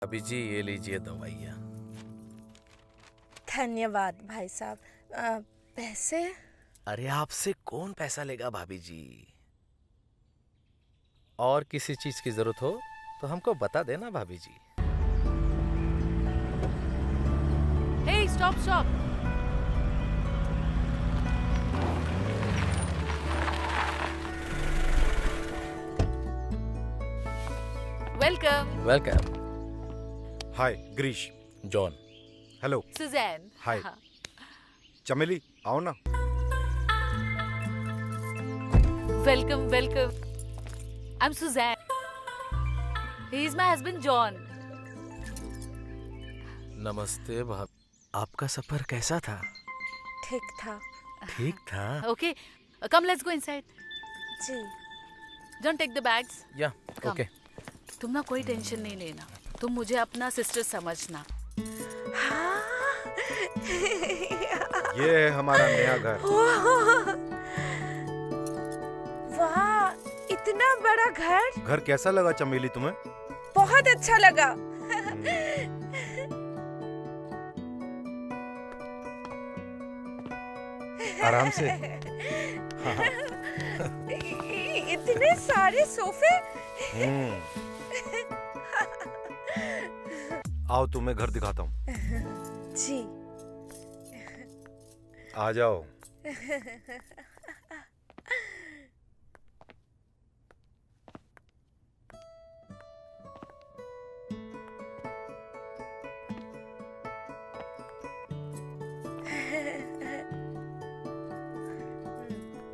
अभी जी ये लीजिए दवाइयाँ। धन्यवाद भाई साहब। पैसे? अरे आपसे कौन पैसा लेगा भाभी जी। और किसी चीज की जरूरत हो तो हमको बता देना भाभी जी। Hey, stop, stop. Welcome, welcome. Hi Girish. John. Hello. Suzanne. Hi. Chameli आओ ना। Welcome, welcome. I'm Suzanne. He is my husband, John. नमस्ते भाभी। आपका सफर कैसा था? ठीक था ठीक था। Okay, come, let's go inside. जी। John, take the bags. या Come. ओके। तुम ना कोई टेंशन नहीं लेना। तुम मुझे अपना सिस्टर समझना। हाँ। ये है हमारा नया घर। वाह, इतना बड़ा घर। घर कैसा लगा चमेली तुम्हें? बहुत अच्छा लगा। आराम से। हाँ। इतने सारे सोफे। आओ तुम्हें घर दिखाता हूँ। जी। आ जाओ।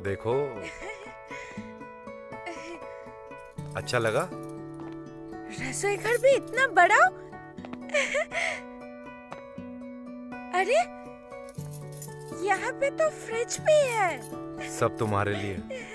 देखो, अच्छा लगा? रसोई घर भी इतना बड़ा? अरे, यहाँ पे तो फ्रिज भी है। सब तुम्हारे लिए।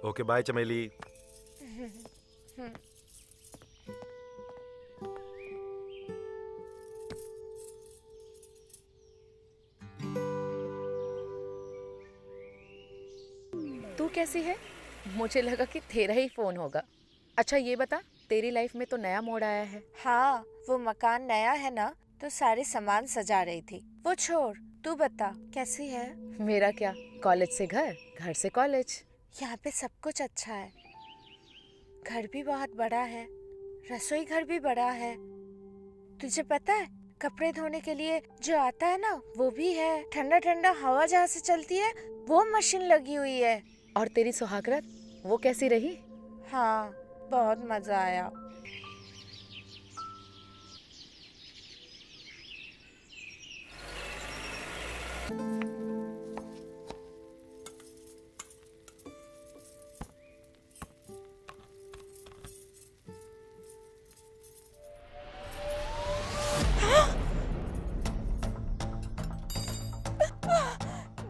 ओके बाय चमेली। तू कैसी है? मुझे लगा कि तेरा ही फोन होगा। अच्छा ये बता, तेरी लाइफ में तो नया मोड़ आया है। हाँ, वो मकान नया है ना, तो सारे सामान सजा रही थी। वो छोड़, तू बता कैसी है? मेरा क्या, कॉलेज से घर, घर से कॉलेज। यहाँ पे सब कुछ अच्छा है। घर भी बहुत बड़ा है, रसोई घर भी बड़ा है। तुझे पता है, कपड़े धोने के लिए जो आता है ना, वो भी है। ठंडा ठंडा हवा जहाँ से चलती है, वो मशीन लगी हुई है। और तेरी सुहागरात, वो कैसी रही? हाँ, बहुत मजा आया।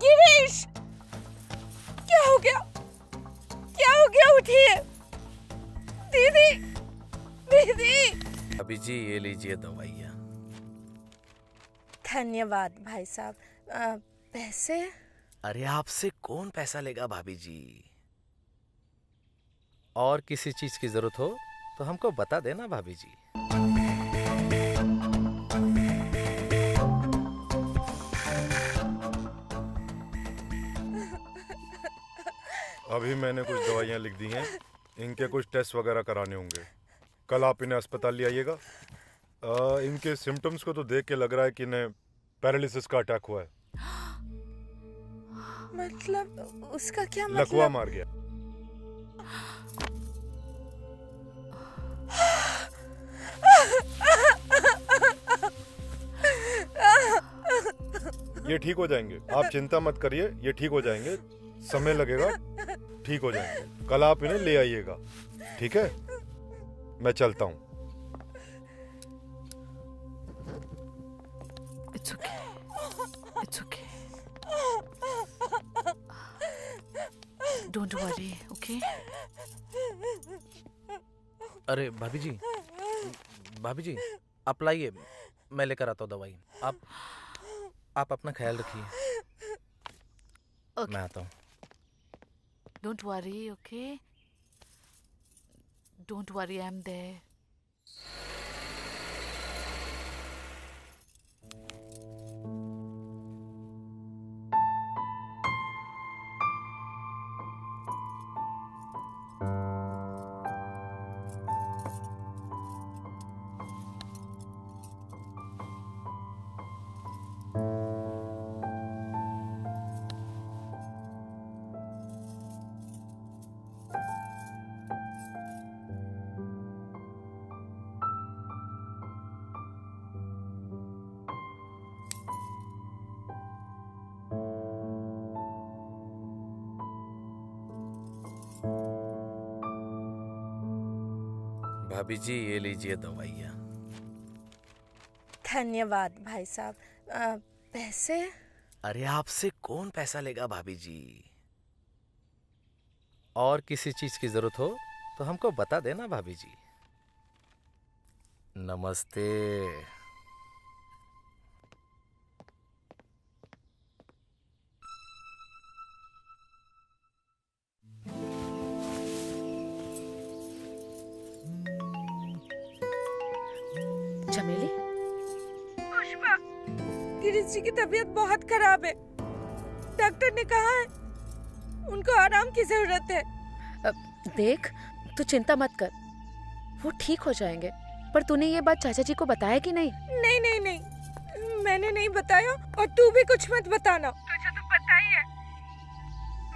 गिरीश, क्या हो गया? क्या हो गया? उठिए। दीदी, दीदी। अभी जी ये लीजिए दवाइयाँ। धन्यवाद भाई साहब। पैसे? अरे आपसे कौन पैसा लेगा भाभी जी। और किसी चीज की जरूरत हो तो हमको बता देना भाभी जी। अभी मैंने कुछ दवाइयाँ लिख दी हैं, इनके कुछ टेस्ट वगैरह कराने होंगे। कल आप इन्हें अस्पताल ले आइएगा। इनके सिम्टम्स को तो देख के लग रहा है कि इन्हें पैरालिसिस का अटैक हुआ है। मतलब उसका क्या मतलब? लकवा मार गया। ये ठीक हो जाएंगे, आप चिंता मत करिए, ये ठीक हो जाएंगे, समय लगेगा, ठीक हो जाएंगे। कल आप इन्हें ले आइएगा, ठीक है? मैं चलता हूँ। It's okay. It's okay. Don't worry, okay? अरे भाभी जी आप लाइए, मैं लेकर आता हूँ दवाई। आप अपना ख्याल रखिए। Okay. मैं आता हूँ। Don't worry, okay? Don't worry, I'm there. भाभी जी ये लीजिए दवाइयाँ। धन्यवाद भाई साहब। पैसे? अरे आपसे कौन पैसा लेगा भाभी जी? और किसी चीज की जरूरत हो तो हमको बता देना भाभी जी। नमस्ते। चमेली, पुष्पा, गिरीश जी की तबीयत बहुत खराब है। डॉक्टर ने कहा है उनको आराम की जरूरत है। देख, तू चिंता मत कर, वो ठीक हो जाएंगे। पर तूने ये बात चाचा जी को बताया कि नहीं? नहीं नहीं नहीं, मैंने नहीं बताया और तू भी कुछ मत बताना। तुझे तो पता ही है,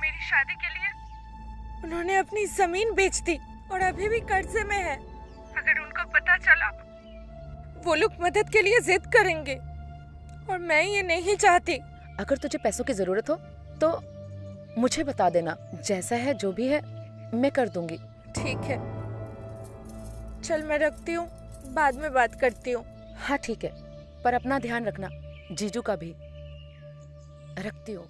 मेरी शादी के लिए उन्होंने अपनी जमीन बेच दी और अभी भी कर्जे में है। अगर उनको पता चला वो लोग मदद के लिए जिद करेंगे और मैं ये नहीं चाहती। अगर तुझे पैसों की जरूरत हो तो मुझे बता देना, जैसा है जो भी है मैं कर दूंगी। ठीक है, चल मैं रखती हूँ, बाद में बात करती हूँ। हाँ ठीक है, पर अपना ध्यान रखना, जीजू का भी। रखती हूँ।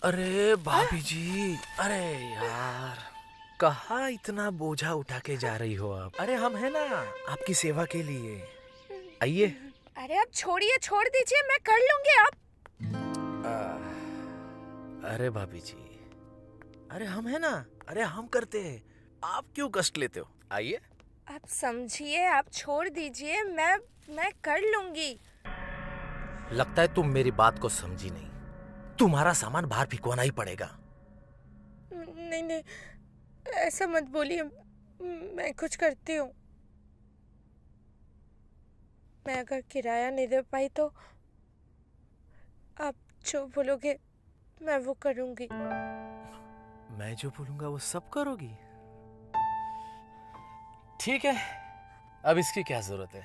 अरे भाभी जी, अरे यार, कहाँ इतना बोझा उठा के जा रही हो आप? अरे हम है ना आपकी सेवा के लिए, आइए। अरे अब छोड़िए, छोड़ दीजिए, मैं कर लूंगी। आप अरे भाभी जी, अरे हम है ना, अरे हम करते हैं, आप क्यों कष्ट लेते हो? आइए। आप समझिए, आप छोड़ दीजिए, मैं कर लूंगी। लगता है तुम मेरी बात को समझी नहीं। तुम्हारा सामान बाहर फिकवाना ही पड़ेगा। नहीं नहीं, ऐसा मत बोलिए, मैं कुछ करती हूँ। मैं अगर किराया नहीं दे पाई तो आप जो बोलोगे मैं वो करूंगी। मैं जो बोलूंगा वो सब करोगी? ठीक है, अब इसकी क्या जरूरत है?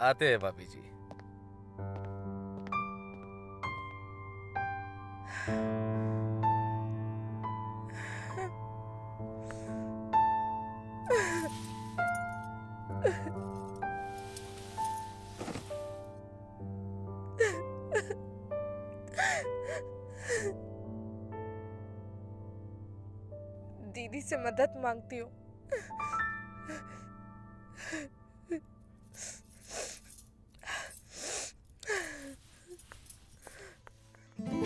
आते हैं भाभी जी। दीदी से मदद मांगती हूँ।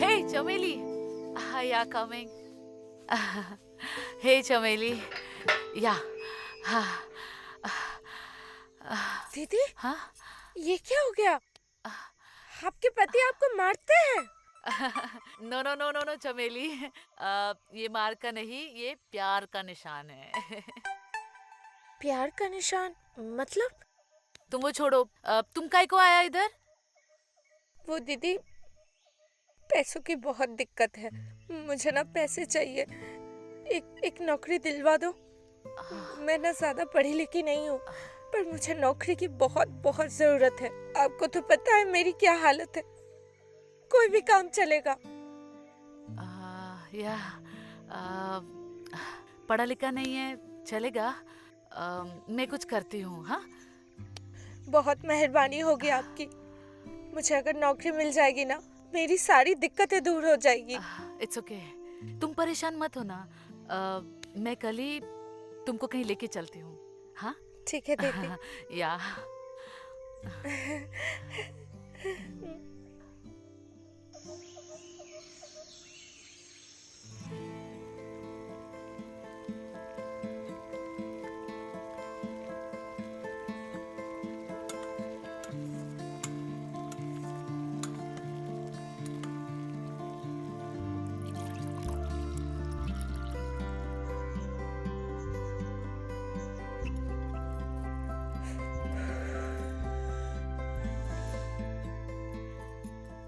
Hey चमेली, yeah coming. Hey चमेली, yeah. दीदी, हाँ? ये क्या हो गया? आपके पति आपको मारते हैं? नो चमेली, ये मार का नहीं, ये प्यार का निशान है। प्यार का निशान मतलब? तुम वो छोड़ो, तुम काय को आया इधर? वो दीदी, पैसों की बहुत दिक्कत है, मुझे ना पैसे चाहिए। एक नौकरी दिलवा दो। मैं ना ज्यादा पढ़ी लिखी नहीं हूँ, पर मुझे नौकरी की बहुत बहुत जरूरत है। आपको तो पता है मेरी क्या हालत है, कोई भी काम चलेगा। या पढ़ा लिखा नहीं है, चलेगा। मैं कुछ करती हूँ। हाँ, बहुत मेहरबानी होगी आपकी। मुझे अगर नौकरी मिल जाएगी ना, मेरी सारी दिक्कतें दूर हो जाएगी। इट्स ओके, तुम परेशान मत होना। मैं कल ही तुमको कहीं लेके चलती हूँ। हाँ ठीक है दीदी। या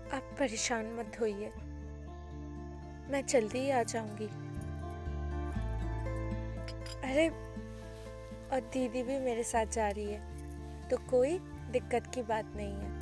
आप परेशान मत होइए, मैं जल्दी ही आ जाऊंगी। अरे, और दीदी भी मेरे साथ जा रही है, तो कोई दिक्कत की बात नहीं है।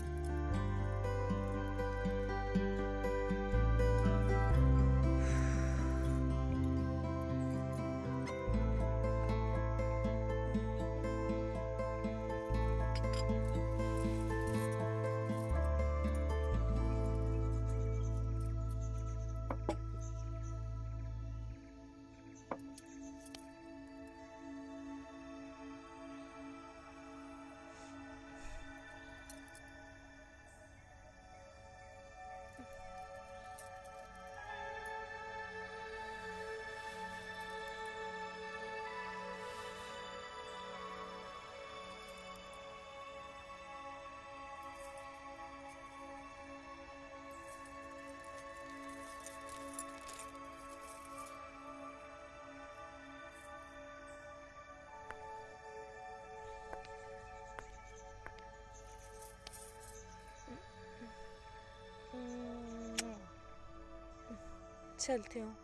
चलती हूँ।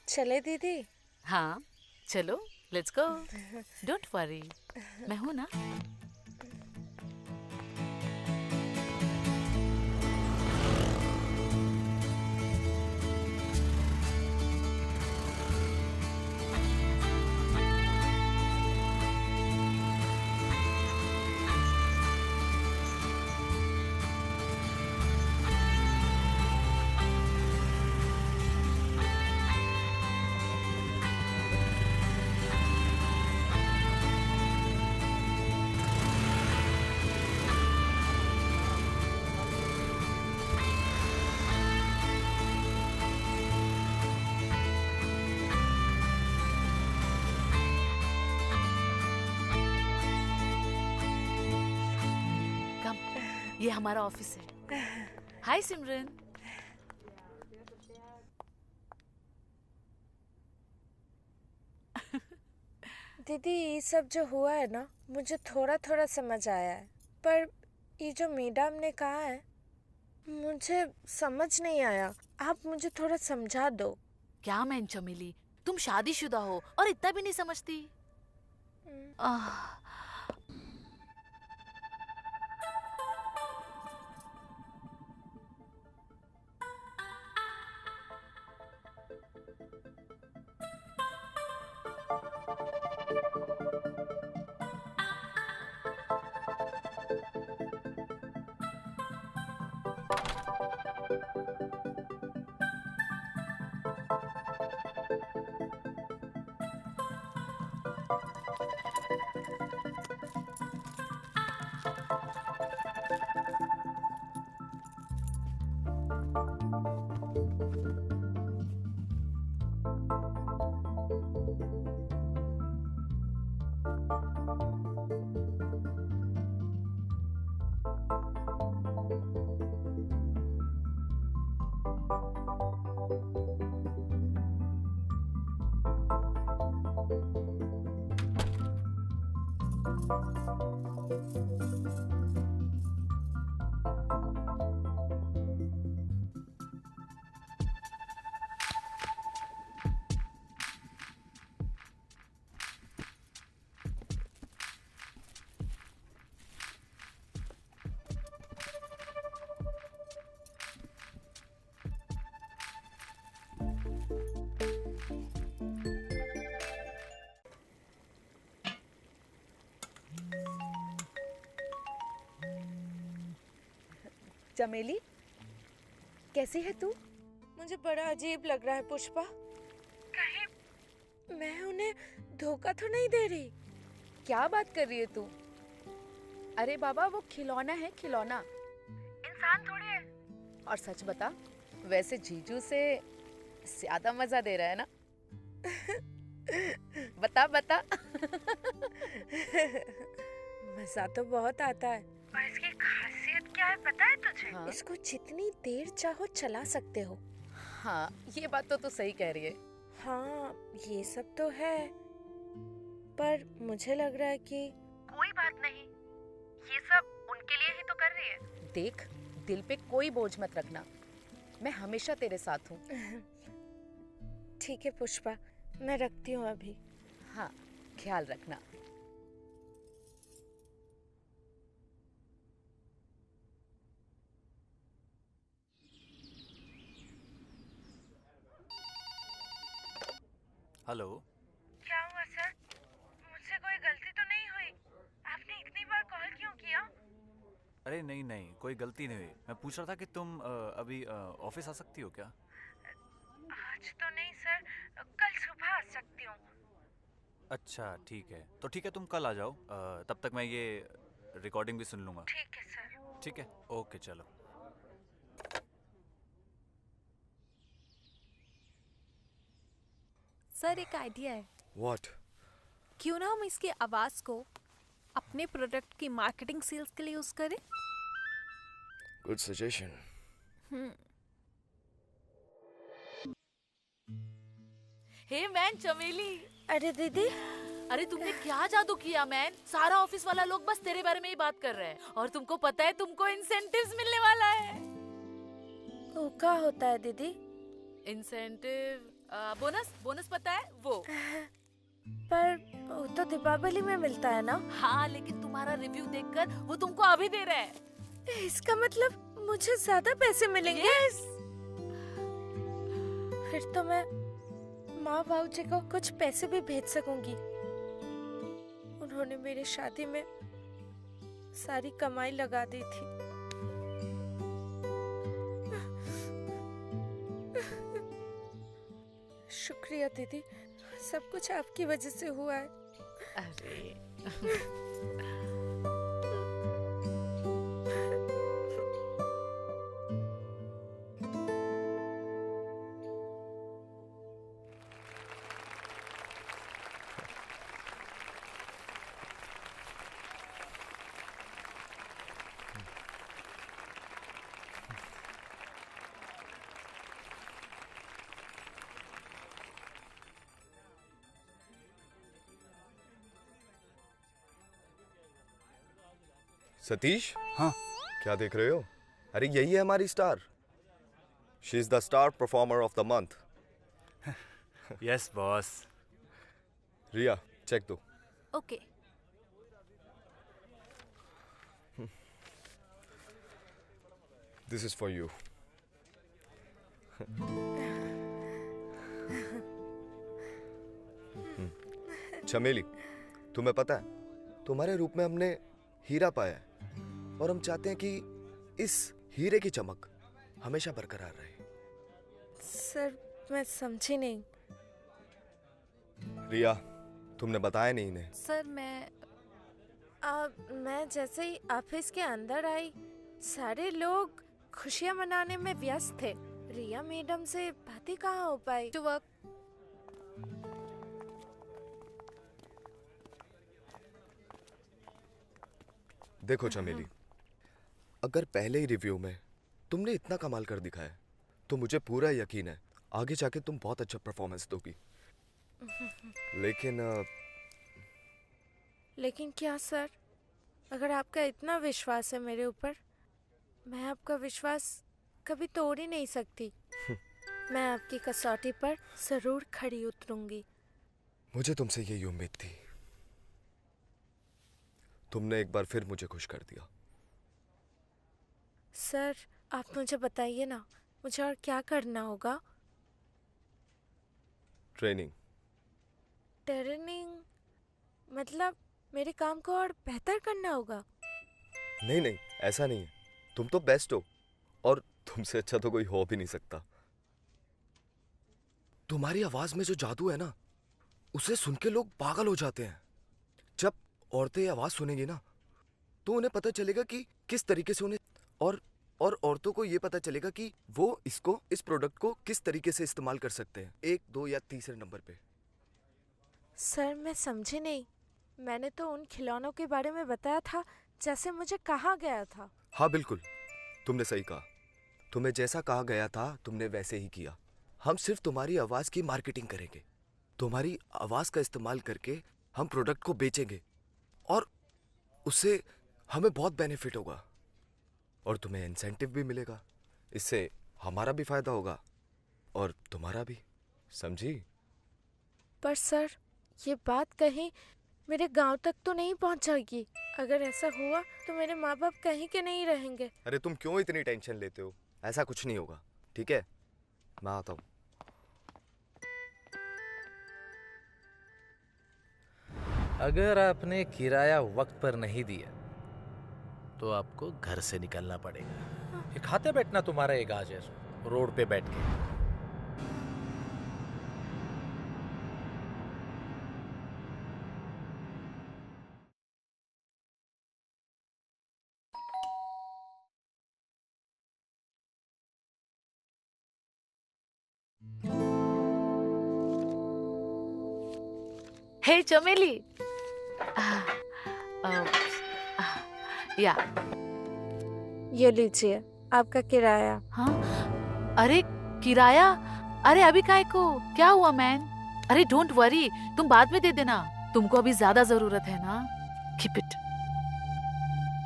चले दीदी? हाँ, चलो, लेट्स गो। डोंट वरी, मैं हूँ ना। कम, ये हमारा ऑफिस है। हाय सिमरन। दीदी, ये सब जो हुआ है ना, मुझे थोड़ा थोड़ा समझ आया है, पर ये जो मैडम ने कहा है, मुझे समझ नहीं आया। आप मुझे थोड़ा समझा दो। क्या मैन चमेली, तुम शादीशुदा हो और इतना भी नहीं समझती? आह, चमेली, कैसी है तू? मुझे बड़ा अजीब लग रहा है पुष्पा। कहीं मैं उन्हें धोखा तो नहीं दे रही? क्या बात कर रही है तू? अरे बाबा, वो खिलौना है, खिलौना, इंसान थोड़ी है। और सच बता, वैसे जीजू से ज्यादा मजा दे रहा है ना? बता बता। मजा तो बहुत आता है, और इसकी खासियत क्या है पता है तुझे? हाँ? इसको जितनी देर चाहो चला सकते हो। हाँ, ये बात तो तू सही कह रही है। हाँ, ये सब तो है, पर मुझे लग रहा है कि कोई बात नहीं, ये सब उनके लिए ही तो कर रही है। देख, दिल पे कोई बोझ मत रखना, मैं हमेशा तेरे साथ हूँ। ठीक है पुष्पा, मैं रखती हूँ अभी। हाँ, ख्याल रखना। हेलो। क्या हुआ सर? मुझसे कोई गलती तो नहीं हुई? आपने इतनी बार कॉल क्यों किया? अरे नहीं नहीं, कोई गलती नहीं हुई। मैं पूछ रहा था कि तुम अभी ऑफिस आ सकती हो क्या? आज तो नहीं सर, कल सुबह आ सकती हूँ। अच्छा ठीक है, तो ठीक है, तुम कल आ जाओ। तब तक मैं ये रिकॉर्डिंग भी सुन लूँगा। ठीक है सर। ठीक है, ओके, चलो। सर, एक आइडिया है। व्हाट? क्यों ना हम इसकी आवाज को अपने प्रोडक्ट की मार्केटिंग सेल्स के लिए यूज करें? Good suggestion. हे मैन चमेली, अरे दीदी, अरे तुमने क्या जादू किया मैन? सारा ऑफिस वाला लोग बस तेरे बारे में ही बात कर रहे हैं, और तुमको पता है तुमको इंसेंटिव्स मिलने वाला है। वो क्या होता है दीदी? इंसेंटिव, बोनस, बोनस पता है वो? पर वो तो दीपावली में मिलता है ना? हाँ, लेकिन तुम्हारा रिव्यू देखकर वो तुमको अभी दे रहे हैं। इसका मतलब मुझे ज्यादा पैसे मिलेंगे? यस। फिर तो मैं माँ भाऊजी को कुछ पैसे भी भेज सकूंगी। उन्होंने मेरी शादी में सारी कमाई लगा दी थी। शुक्रिया दीदी, सब कुछ आपकी वजह से हुआ है। अरे सतीश, हाँ। क्या देख रहे हो? अरे यही है हमारी star. She is the star performer of the month. Yes boss. Riya, check दो। Okay. This is for you. Chameli, तुम्हें पता है, तुम्हारे रूप में हमने हीरा पाया है, और हम चाहते हैं कि इस हीरे की चमक हमेशा बरकरार रहे। सर, मैं समझी नहीं। रिया, तुमने बताया नहीं इन्हें। सर, मैं जैसे ही ऑफिस के अंदर आई, सारे लोग खुशियां मनाने में व्यस्त थे। रिया मैडम से बातें कहाँ हो पाई? To work. देखो चमेली, अगर पहले ही रिव्यू में तुमने इतना कमाल कर दिखाया, तो मुझे पूरा यकीन है आगे जाके तुम बहुत अच्छा परफॉर्मेंस दोगी। लेकिन लेकिन क्या सर, अगर आपका इतना विश्वास है मेरे ऊपर, मैं आपका विश्वास कभी तोड़ ही नहीं सकती। मैं आपकी कसौटी पर जरूर खड़ी उतरूंगी। मुझे तुमसे यही उम्मीद थी। तुमने एक बार फिर मुझे खुश कर दिया। सर आप मुझे बताइए ना, मुझे और क्या करना होगा? ट्रेनिंग। ट्रेनिंग मतलब मेरे काम को और बेहतर करना होगा? नहीं नहीं, ऐसा नहीं है। तुम तो बेस्ट हो और तुमसे अच्छा तो कोई हो भी नहीं सकता। तुम्हारी आवाज में जो जादू है ना, उसे सुन के लोग पागल हो जाते हैं। जब औरतें आवाज सुनेंगी ना, तो उन्हें पता चलेगा कि किस तरीके से उन्हें और औरतों को ये पता चलेगा कि वो इस प्रोडक्ट को किस तरीके से इस्तेमाल कर सकते हैं, 1, 2 या तीसरे नंबर पे। सर मैं समझी नहीं। मैंने तो उन खिलौनों के बारे में बताया था जैसे मुझे कहा गया था। हाँ बिल्कुल, तुमने सही कहा। तुम्हें जैसा कहा गया था तुमने वैसे ही किया। हम सिर्फ तुम्हारी आवाज की मार्केटिंग करेंगे। तुम्हारी आवाज का इस्तेमाल करके हम प्रोडक्ट को बेचेंगे और उससे हमें बहुत बेनिफिट होगा और तुम्हें इंसेंटिव भी मिलेगा। इससे हमारा भी फायदा होगा और तुम्हारा भी, समझी? पर सर ये बात कहीं मेरे गांव तक तो नहीं पहुंचेगी? अगर ऐसा हुआ तो मेरे माँ बाप कहीं के नहीं रहेंगे। अरे तुम क्यों इतनी टेंशन लेते हो? ऐसा कुछ नहीं होगा, ठीक है? मैं आता हूँ। अगर आपने किराया वक्त पर नहीं दिया तो आपको घर से निकलना पड़ेगा। ये खाते बैठना तुम्हारा एक आज है, रोड पे बैठ के। हे चमेली, या ये लीजिए आपका किराया। हाँ, अरे किराया? अरे अभी काहे को? क्या हुआ मैन? अरे डोंट वरी, तुम बाद में दे देना। तुमको अभी ज्यादा जरूरत है ना, कीप इट।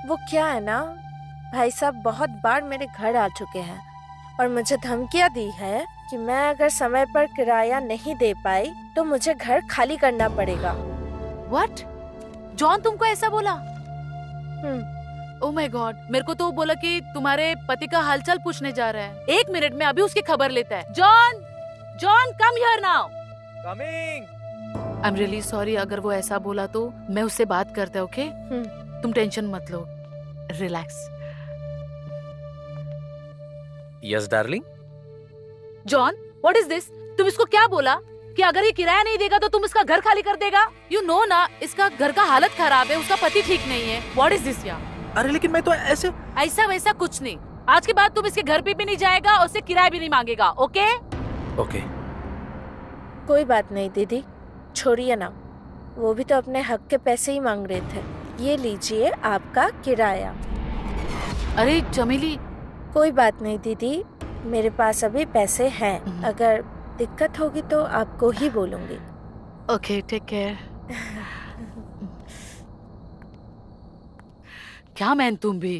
वो क्या है ना, भाई साहब बहुत बार मेरे घर आ चुके हैं और मुझे धमकियां दी है कि मैं अगर समय पर किराया नहीं दे पाई तो मुझे घर खाली करना पड़ेगा। व्हाट? जॉन तुमको ऐसा बोला? ओह माय गॉड, मेरे को तो वो बोला कि तुम्हारे पति का हालचाल पूछने जा रहा है। 1 मिनट में अभी उसकी खबर लेता है। John, John come here now. Coming. I am really sorry, अगर वो ऐसा बोला तो मैं उससे बात करता हूँ, ओके? तुम टेंशन मत लो, relax. Yes darling. John, what is this? तुम इसको क्या बोला कि अगर ये किराया नहीं देगा तो तुम इसका घर खाली कर देगा? यू नो ना, इसका घर का हालत खराब है, उसका पति ठीक नहीं है। व्हाट इज दिस यार? अरे लेकिन मैं तो ऐसे ऐसा वैसा कुछ नहीं। आज के बाद तुम इसके घर पे भी नहीं जाएगा और उससे किराया भी नहीं मांगेगा, ओके? ओके। कोई बात नहीं दीदी, छोड़िए ना, वो भी तो अपने हक के पैसे ही मांग रहे थे। ये लीजिए आपका किराया। अरे चमेली। कोई बात नहीं दीदी, मेरे पास अभी पैसे हैं। अगर दिक्कत होगी तो आपको ही बोलूंगी। Okay, take care. क्या मैन तुम भी?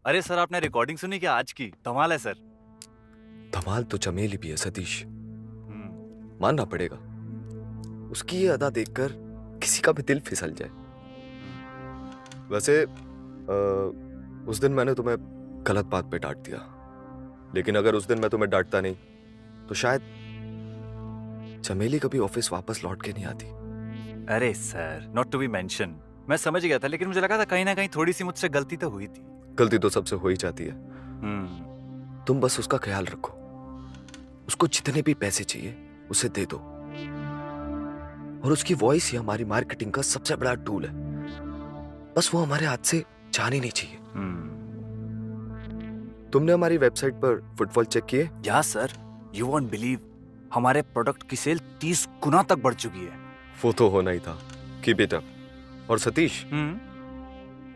अरे सर, आपने रिकॉर्डिंग सुनी क्या आज की? धमाल है सर। धमाल तो चमेली भी है सतीश, मानना पड़ेगा। उसकी ये अदा देखकर किसी का भी दिल फिसल जाए। वैसे उस दिन मैंने तुम्हें गलत बात पे डांट दिया, लेकिन अगर उस दिन मैं तुम्हें डांटता नहीं तो शायद चमेली कभी ऑफिस वापस लौट के नहीं आती। अरे sir, not to be mention. मैं समझ गया था, लेकिन मुझे लगा था कहीं ना कहीं थोड़ी सी मुझसे गलती तो हुई थी। गलती तो सबसे हो ही जाती है। तुम बस उसका ख्याल रखो। उसको जितने भी पैसे चाहिए उसे दे दो, और उसकी वॉइस ही हमारी मार्केटिंग का सबसे बड़ा टूल है। बस वो हमारे हाथ से जानी नहीं चाहिए। तुमने हमारी वेबसाइट पर फुटफॉल चेक किए? या सर, यू वोंट बिलीव, हमारे प्रोडक्ट की सेल 30 गुना तक बढ़ चुकी है। वो तो होना ही था। Keep it up. और सतीश,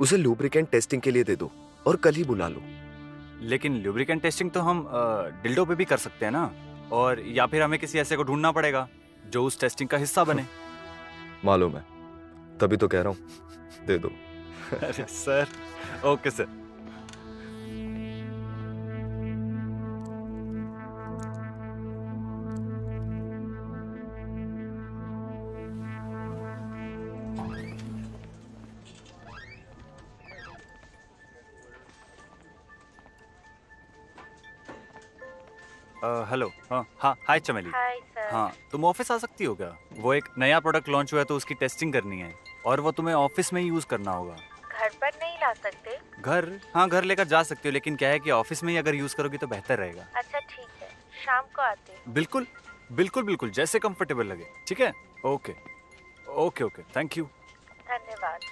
उसे लुब्रिकेंट टेस्टिंग के लिए दे दो और कल ही बुला लो। लेकिन लुब्रिकेंट टेस्टिंग तो हम डिल्डो पे भी कर सकते हैं ना, और या फिर हमें किसी ऐसे को ढूंढना पड़ेगा जो उस टेस्टिंग का हिस्सा बने। मालूम है, तभी तो कह रहा हूँ दे दो। अरे सर, ओके सर। हेलो। हाँ हाय चमेली। Hi sir. हाँ, तुम ऑफिस आ सकती हो क्या? वो एक नया प्रोडक्ट लॉन्च हुआ है तो उसकी टेस्टिंग करनी है और वो तुम्हें ऑफिस में ही यूज करना होगा। घर पर नहीं ला सकते? घर? हाँ, घर लेकर जा सकती हो, लेकिन क्या है कि ऑफिस में ही अगर यूज करोगी तो बेहतर रहेगा। अच्छा ठीक है, शाम को आते हैं। बिल्कुल बिल्कुल बिल्कुल, जैसे कंफर्टेबल लगे। ठीक है, okay okay okay, thank you. धन्यवाद।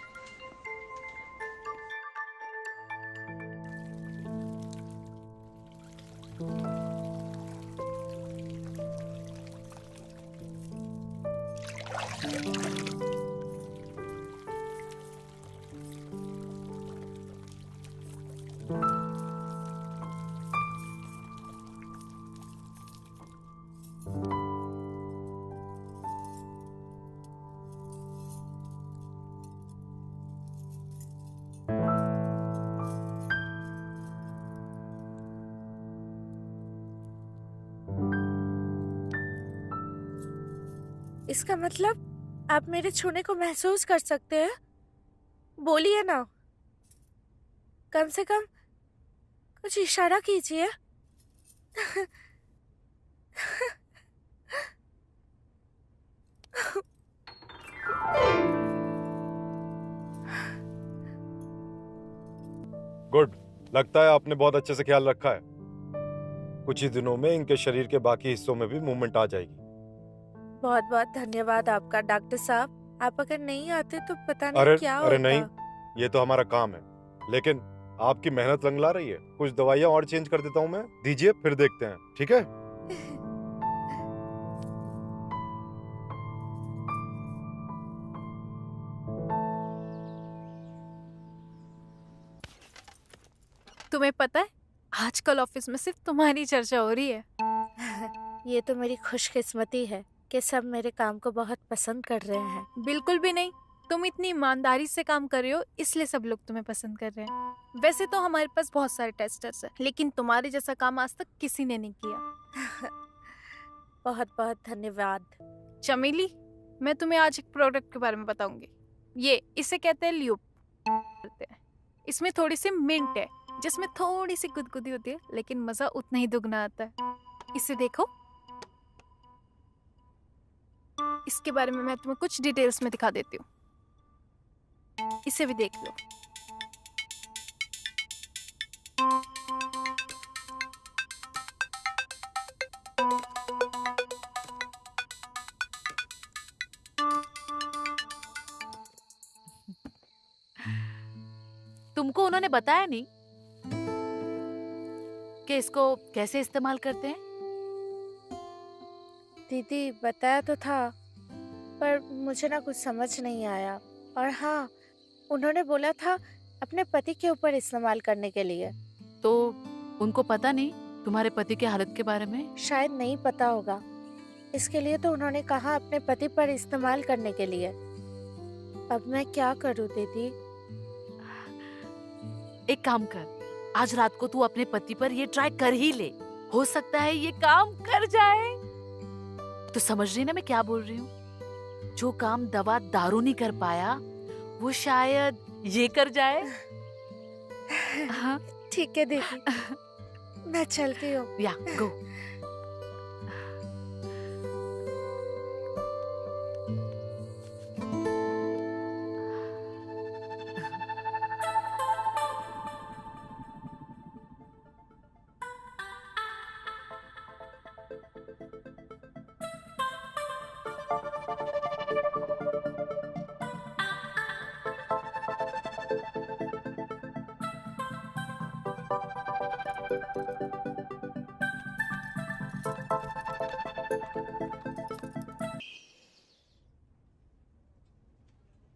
इसका मतलब आप मेरे छूने को महसूस कर सकते हैं? बोलिए ना, कम से कम कुछ इशारा कीजिए। गुड, लगता है आपने बहुत अच्छे से ख्याल रखा है। कुछ ही दिनों में इनके शरीर के बाकी हिस्सों में भी मूवमेंट आ जाएगी। बहुत बहुत धन्यवाद आपका डॉक्टर साहब। आप अगर नहीं आते तो पता नहीं अरे क्या अरे होता। नहीं, ये तो हमारा काम है, लेकिन आपकी मेहनत लंगला रही है। कुछ दवाइयाँ और चेंज कर देता हूँ मैं, दीजिए फिर देखते हैं, ठीक है? तुम्हें पता है आजकल ऑफिस में सिर्फ तुम्हारी चर्चा हो रही है। ये तो मेरी खुशकिस्मती है कि सब मेरे काम को बहुत पसंद कर रहे हैं। बिल्कुल भी नहीं, तुम इतनी ईमानदारी से काम कर रहे हो इसलिए सब लोग तुम्हें पसंद कर रहे हैं। वैसे तो हमारे पास बहुत सारे टेस्टर्स हैं, लेकिन तुम्हारे जैसा काम आज तक किसी ने नहीं किया। बहुत बहुत धन्यवाद। चमेली, मैं तुम्हें आज एक प्रोडक्ट के बारे में बताऊंगी। इसे कहते हैं ल्यूप। इसमें थोड़ी सी मिंट है जिसमें थोड़ी सी गुदगुदी होती है, लेकिन मजा उतना ही दुगना आता है। इसे देखो, इसके बारे में मैं तुम्हें कुछ डिटेल्स में दिखा देती हूँ। इसे भी देख लो। तुमको उन्होंने बताया नहीं कि इसको कैसे इस्तेमाल करते हैं? दीदी बताया तो था, पर मुझे ना कुछ समझ नहीं आया। और हाँ, उन्होंने बोला था अपने पति के ऊपर इस्तेमाल करने के लिए। तो उनको पता नहीं तुम्हारे पति की हालत के बारे में? शायद नहीं पता होगा, इसके लिए तो उन्होंने कहा अपने पति पर इस्तेमाल करने के लिए। अब मैं क्या करूँ दीदी? एक काम कर, आज रात को तू अपने पति पर ये ट्राई कर ही ले। हो सकता है ये काम कर जाए। तो समझ रही ना मैं क्या बोल रही हूँ? जो काम दवा दारू नहीं कर पाया वो शायद ये कर जाए। हाँ, ठीक है दीदी, मैं चलती हूँ। या गो।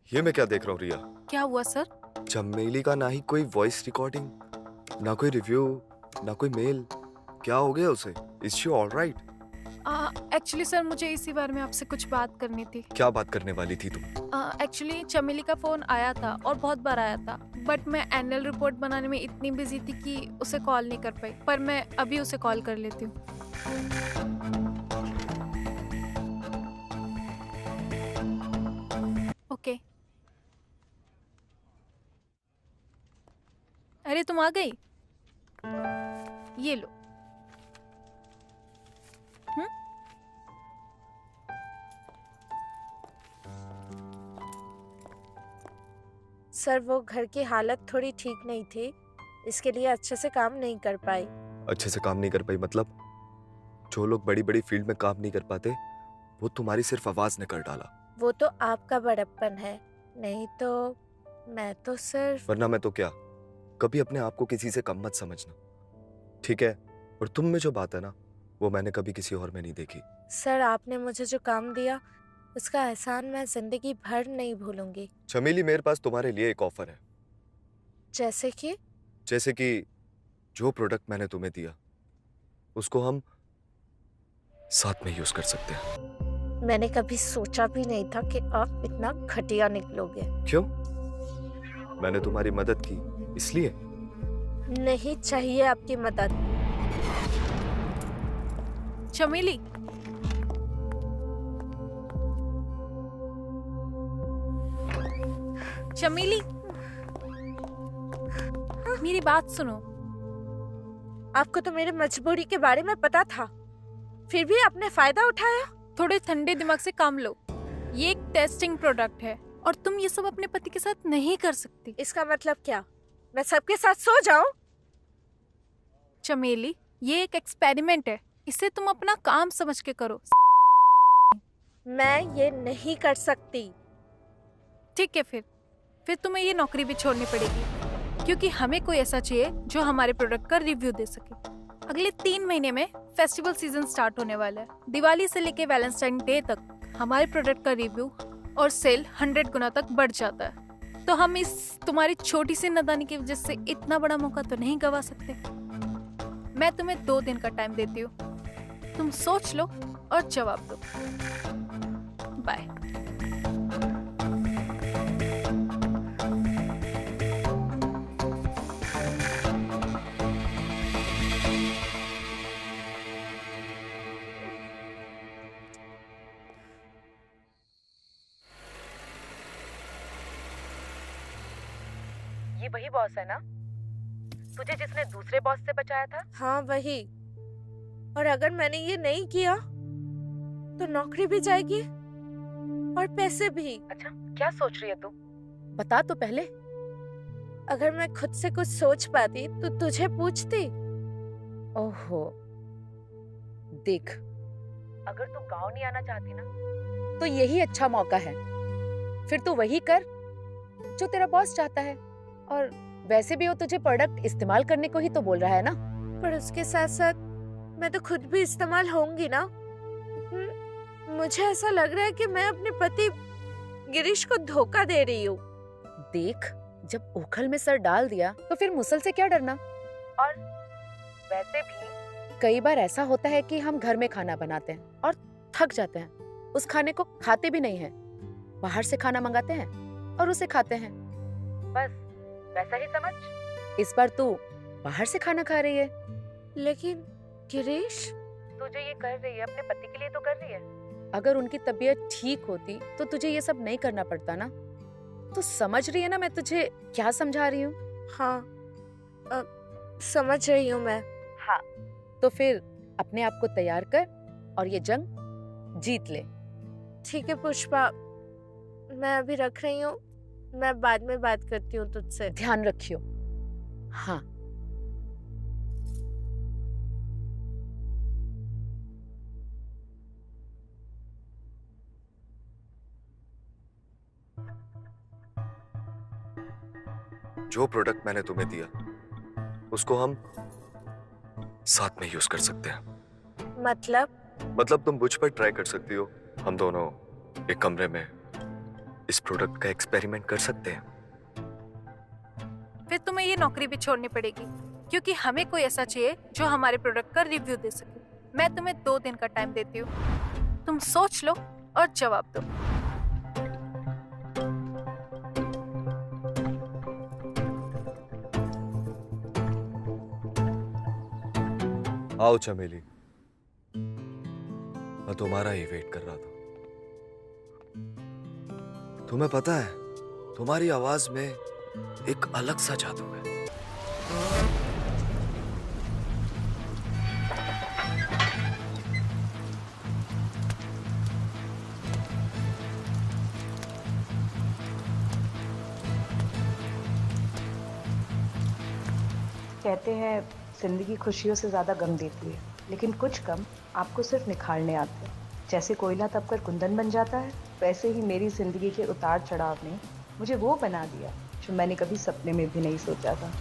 ये मैं क्या देख रहा हूँ रिया? क्या हुआ सर? चमेली का ना ही कोई वॉइस रिकॉर्डिंग, ना कोई रिव्यू, ना कोई मेल। क्या हो गया उसे? Is she alright? Actually sir मुझे इसी बारे में आपसे कुछ बात करनी थी। क्या बात करने वाली थी तुम? एक्चुअली चमेली का फोन आया था और बहुत बार आया था, बट मैं एनुअल रिपोर्ट बनाने में इतनी बिजी थी कि उसे कॉल नहीं कर पाई। पर मैं अभी उसे कॉल कर लेती हूँ। ओके। अरे तुम आ गई? ये लो। सर वो घर की हालत थोड़ी ठीक नहीं थी, इसके लिए अच्छे से काम नहीं कर पाई। अच्छे से काम नहीं कर पाई मतलब? जो लोग बड़ी बड़ी फील्ड में काम नहीं कर पाते वो तुम्हारी सिर्फ आवाज ने कर डाला। वो तो आपका बड़प्पन है, नहीं तो मैं तो सिर्फ। वरना मैं तो क्या? कभी अपने आप को किसी से कम मत समझना, ठीक है? और तुम में जो बात है ना, वो मैंने कभी किसी और में नहीं देखी। सर आपने मुझे जो काम दिया उसका एहसान मैं जिंदगी भर नहीं भूलूंगी। चमेली, मेरे पास तुम्हारे लिए एक ऑफर है। जैसे कि? जैसे कि जो प्रोडक्ट मैंने तुम्हें दिया उसको हम साथ में यूज कर सकते हैं। मैंने कभी सोचा भी नहीं था कि आप इतना घटिया निकलोगे। क्यों? मैंने तुम्हारी मदद की इसलिए? नहीं चाहिए आपकी मदद। चमेली, चमेली, मेरी बात सुनो। आपको तो मेरे मजबूरी के बारे में पता था, फिर भी आपने फायदा उठाया। थोड़े ठंडे दिमाग से काम लो। ये एक टेस्टिंग प्रोडक्ट है और तुम ये सब अपने पति के साथ नहीं कर सकती। इसका मतलब क्या? मैं सबके साथ सो जाऊं? चमेली, ये एक एक्सपेरिमेंट है, इसे तुम अपना काम समझ के करो। मैं ये नहीं कर सकती। ठीक है, फिर तुम्हें ये नौकरी भी छोड़नी पड़ेगी, क्योंकि हमें कोई ऐसा चाहिए जो हमारे प्रोडक्ट का रिव्यू दे सके। अगले 3 महीने में फेस्टिवल सीजन स्टार्ट होने वाला है। दिवाली से लेके वैलेंटाइन डे तक हमारे प्रोडक्ट का रिव्यू और सेल 100 गुना तक बढ़ जाता है। तो हम इस तुम्हारी छोटी सी नादानी की वजह से इतना बड़ा मौका तो नहीं गवा सकते। मैं तुम्हें 2 दिन का टाइम देती हूँ, तुम सोच लो और जवाब दो। बाय। ये वही बॉस है ना, तुझे जिसने दूसरे बॉस से बचाया था? हाँ वही। और अगर मैंने ये नहीं किया तो नौकरी भी जाएगी और पैसे भी। अच्छा, क्या सोच रही है तू? बता तो पहले। अगर मैं खुद से कुछ सोच पाती तो तुझे पूछती। ओहो, देख, अगर तू गांव नहीं आना चाहती ना, तो यही अच्छा मौका है। फिर तू वही कर जो तेरा बॉस चाहता है। और वैसे भी वो तुझे प्रोडक्ट इस्तेमाल करने को ही तो बोल रहा है ना। पर उसके साथ साथ मैं तो खुद भी इस्तेमाल होंगी ना। मुझे ऐसा लग रहा है कि मैं अपने पति गिरीश को धोखा दे रही हूँ। देख, जब ओखल में सर डाल दिया तो फिर मुसल से क्या डरना। और वैसे भी कई बार ऐसा होता है कि हम घर में खाना बनाते हैं और थक जाते हैं, उस खाने को खाते भी नहीं हैं, बाहर से खाना मंगाते हैं और उसे खाते हैं। बस वैसा ही समझ। इस बार तू बाहर से खाना खा रही है। लेकिन गिरीश, तू जो ये कर रही है अपने पति के लिए तो कर रही है। अगर उनकी तबीयत ठीक होती तो तुझे ये सब नहीं करना पड़ता ना। तो समझ रही है ना मैं तुझे क्या समझा रही हूँ? हाँ, समझ रही हूँ मैं। हाँ, तो फिर अपने आप को तैयार कर और ये जंग जीत ले। ठीक है पुष्पा, मैं अभी रख रही हूँ, मैं बाद में बात करती हूँ तुझसे। ध्यान रखियो। हाँ। जो प्रोडक्ट मैंने तुम्हें दिया उसको हम साथ में यूज कर सकते हैं। मतलब तुम मुझ पर ट्राई कर सकती हो, हम दोनों एक कमरे में इस प्रोडक्ट का एक्सपेरिमेंट कर सकते हैं। फिर तुम्हें ये नौकरी भी छोड़नी पड़ेगी, क्योंकि हमें कोई ऐसा चाहिए जो हमारे प्रोडक्ट का रिव्यू दे सके। मैं तुम्हें 2 दिन का टाइम देती हूँ, तुम सोच लो और जवाब दो। आओ चमेली, मैं तुम्हारा ही वेट कर रहा था। तुम्हें पता है, तुम्हारी आवाज में एक अलग सा जादू है। कहते हैं जिंदगी खुशियों से ज्यादा गम देती है, लेकिन कुछ गम आपको सिर्फ निखारने आते हैं। जैसे कोयला तपकर कुंदन बन जाता है, वैसे ही मेरी जिंदगी के उतार चढ़ाव ने मुझे वो बना दिया जो मैंने कभी सपने में भी नहीं सोचा था।